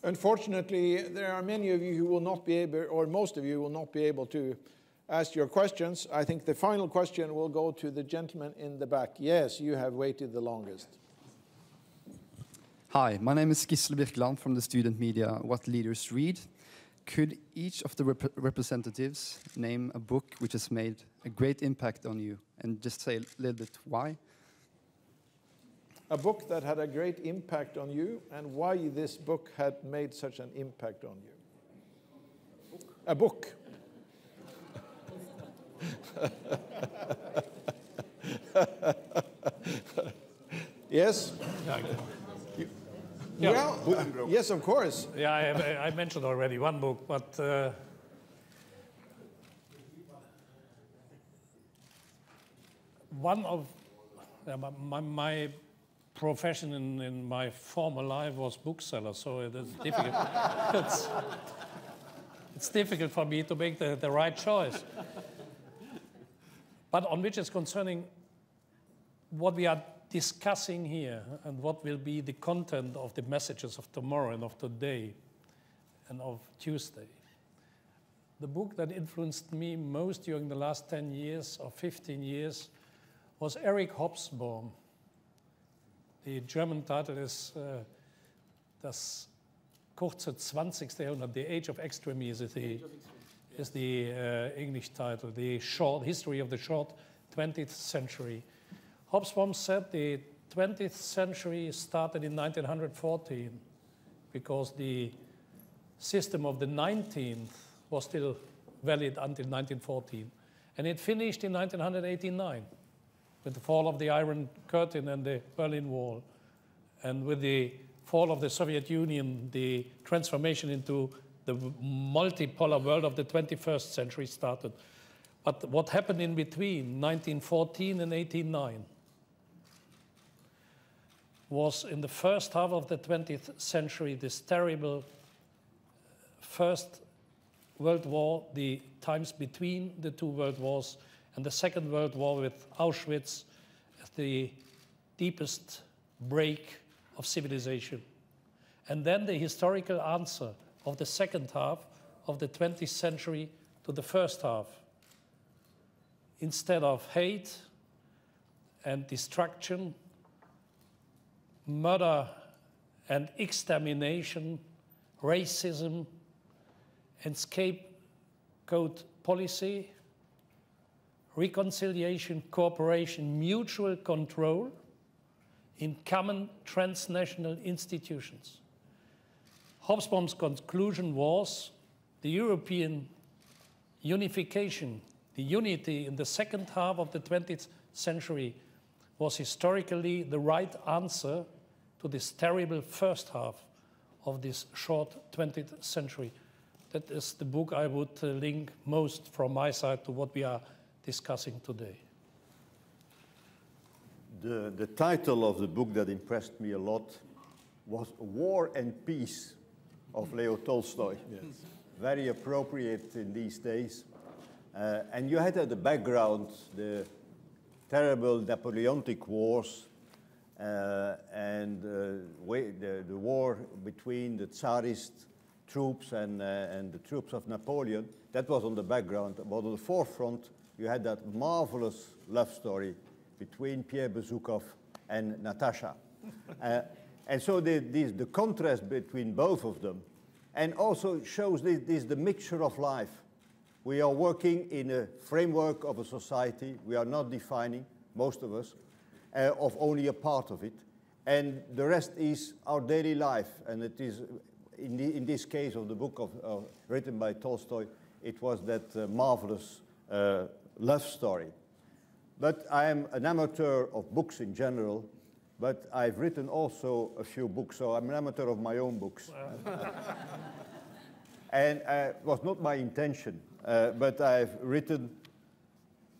Unfortunately, there are many of you who will not be able, or most of you will not be able to ask your questions. I think the final question will go to the gentleman in the back. Yes, you have waited the longest. Hi, my name is Gisle Birkeland from the student media What Leaders Read. Could each of the representatives name a book which has made a great impact on you, and just say a little bit why? A book that had a great impact on you, and why this book had made such an impact on you. A book. Yes? Yeah. Well, yes, of course. Yeah, I mentioned already one book, but one of my profession in my former life was bookseller, so it is difficult. it's difficult for me to make the right choice. But on which is concerning what we are discussing here and what will be the content of the messages of tomorrow and of today and of Tuesday. The book that influenced me most during the last 10 years or 15 years was Eric Hobsbawm. The German title is Das kurze 20. Jahrhundert, The Age of Extremism is the English title, the short history of the short 20th century. Hobsbawm said the 20th century started in 1914 because the system of the 19th was still valid until 1914. And it finished in 1989 with the fall of the Iron Curtain and the Berlin Wall. And with the fall of the Soviet Union, the transformation into the multipolar world of the 21st century started. But what happened in between 1914 and 1989 was in the first half of the 20th century, this terrible First World War, the times between the two world wars, and the Second World War with Auschwitz as the deepest break of civilization. And then the historical answer of the second half of the 20th century to the first half. Instead of hate and destruction, murder and extermination, racism and scapegoat policy, reconciliation, cooperation, mutual control in common transnational institutions. Hobsbawm's conclusion was the European unification, the unity in the second half of the 20th century was historically the right answer to this terrible first half of this short 20th century. That is the book I would link most from my side to what we are discussing today. The title of the book that impressed me a lot was War and Peace of Leo Tolstoy. Yes. Very appropriate in these days. And you had at the background the terrible Napoleonic wars and the war between the Tsarist troops and the troops of Napoleon. That was on the background. But on the forefront, you had that marvelous love story between Pierre Bezukhov and Natasha. And so the contrast between both of them, and also shows the mixture of life. We are working in a framework of a society. We are not defining, most of us, of only a part of it. And the rest is our daily life. And it is, in this case of the book written by Tolstoy, it was that marvelous love story. But I am an amateur of books in general, but I've written also a few books, so I'm an amateur of my own books. And it was not my intention, but I've written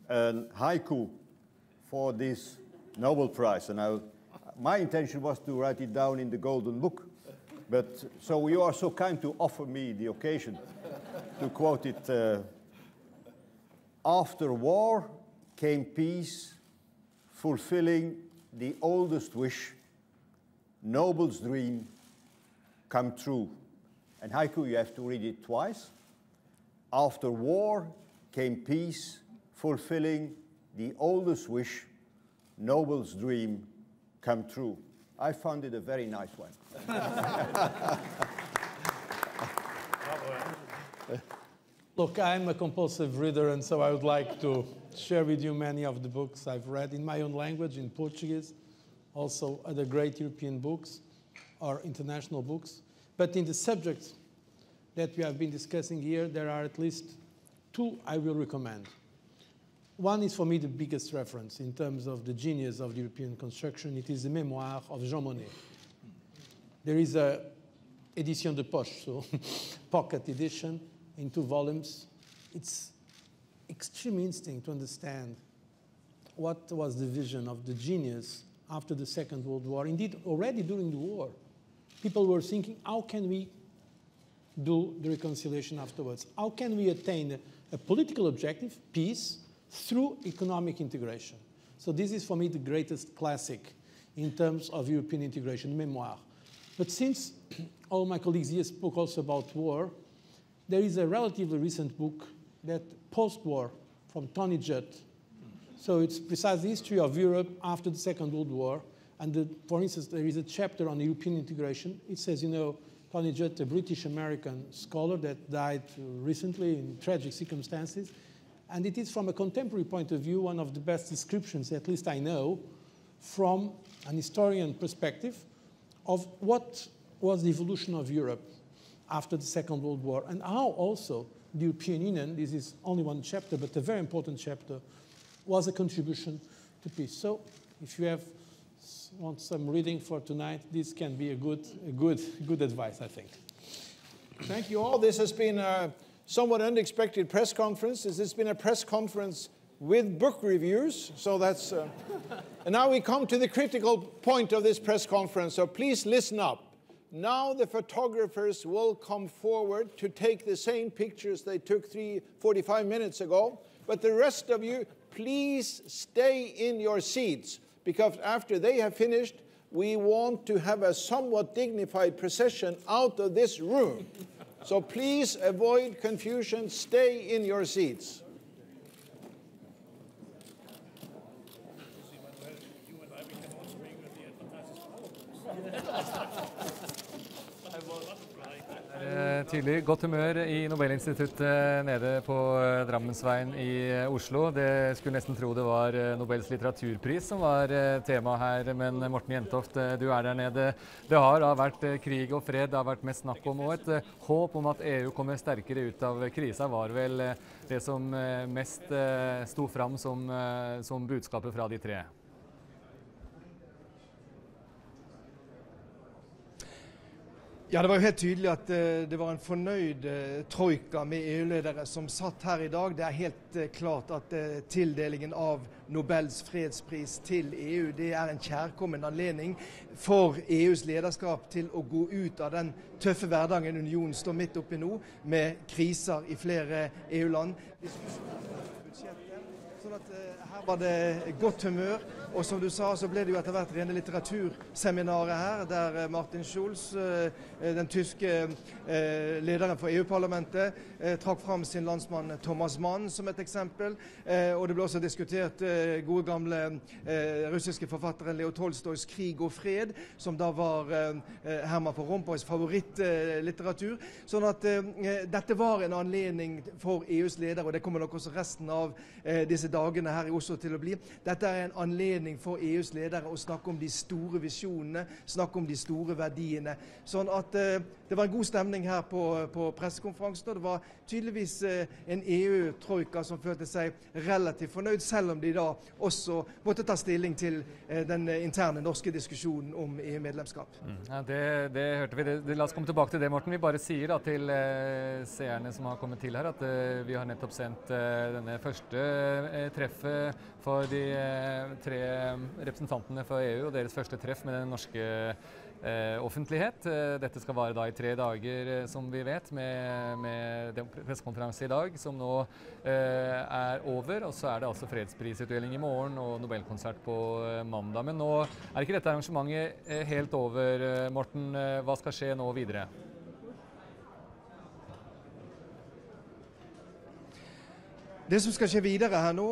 a haiku for this Nobel Prize, and my intention was to write it down in the Golden Book. But so you are so kind to offer me the occasion to quote it. After war came peace, fulfilling the oldest wish, Nobel's dream come true. And haiku, you have to read it twice. After war came peace, fulfilling the oldest wish, noble's dream come true. I found it a very nice one. Look, I'm a compulsive reader, and so I would like to share with you many of the books I've read in my own language, in Portuguese, also other great European books or international books. But in the subjects that we have been discussing here, there are at least two I will recommend. One is for me the biggest reference in terms of the genius of the European construction. It is the memoir of Jean Monnet. There is a édition de poche, so pocket edition in 2 volumes. It's extremely interesting to understand what was the vision of the genius after the Second World War. Indeed, already during the war, people were thinking, how can we do the reconciliation afterwards? How can we attain a political objective, peace, through economic integration? So this is, for me, the greatest classic in terms of European integration, memoir. But since all my colleagues here spoke also about war, there is a relatively recent book that post-war from Tony Judd. So it's precisely the history of Europe after the Second World War. And for instance, there is a chapter on European integration. It says, you know, Tony Judd, a British-American scholar that died recently in tragic circumstances. And it is, from a contemporary point of view, one of the best descriptions, at least I know, from an historian perspective of what was the evolution of Europe after the Second World War, and how also the European Union, this is only one chapter, but a very important chapter, was a contribution to peace. So if you want some reading for tonight, this can be a good advice, I think. Thank you all. This has been a somewhat unexpected press conference. This has been a press conference with book reviews, so that's... And now we come to the critical point of this press conference, so please listen up. Now the photographers will come forward to take the same pictures they took 45 minutes ago, but the rest of you, please stay in your seats, because after they have finished, we want to have a somewhat dignified procession out of this room. So please avoid confusion, stay in your seats. Tydelig godt humør i Nobelinstituttet nede på Drammensveien i Oslo. Det skulle nesten tro det var Nobels litteraturpris som var tema her, men Morten Jentoft, du der nede. Det har vært krig og fred, det har vært mest snakk om, og et håp om at EU kommer sterkere ut av krisa var vel det som mest sto fram som budskapet fra de tre. Ja, det var jo helt tydelig at det var en fornøyd troika med EU-ledere som satt her i dag. Det helt klart at tildelingen av Nobels fredspris til EU, det en kjærkommen anledning for EUs lederskap til å gå ut av den tøffe hverdagen unionen står midt oppi nå, med kriser i flere EU-land. Sånn at her var det godt humør, og som du sa så ble det jo etter hvert rene litteraturseminaret her, der Martin Schulz, den tyske lederen for EU-parlamentet, trakk fram sin landsmann Thomas Mann som et eksempel, og det ble også diskutert gode gamle russiske forfatteren Leo Tolstojs Krig og fred, som da var Herman for Rompuys favorittlitteratur, sånn at dette var en anledning for EUs ledere, og det kommer nok også resten av disse dagene her i Oslo til å bli. Dette en anledning for EUs ledere å snakke om de store visjonene, snakke om de store verdiene. Sånn at det var en god stemning her på pressekonferansen, og det var tydeligvis en EU-troika som følte seg relativt fornøyd, selv om de da også måtte ta stilling til den interne norske diskusjonen om EU-medlemskap. Ja, det hørte vi. La oss komme tilbake til det, Morten. Vi bare sier da til seerne som har kommet til her, at vi har nettopp sendt denne første treffet for de tre representantene for EU, og deres første treff med den norske offentlighet. Dette skal vare da i 3 dager, som vi vet, med pressekonferanse i dag, som nå over, og så det altså fredsprisutdeling i morgen og Nobelkonsert på mandag. Men nå ikke dette arrangementet helt over, Morten. Hva skal skje nå videre? Det som skal skje videre her nå,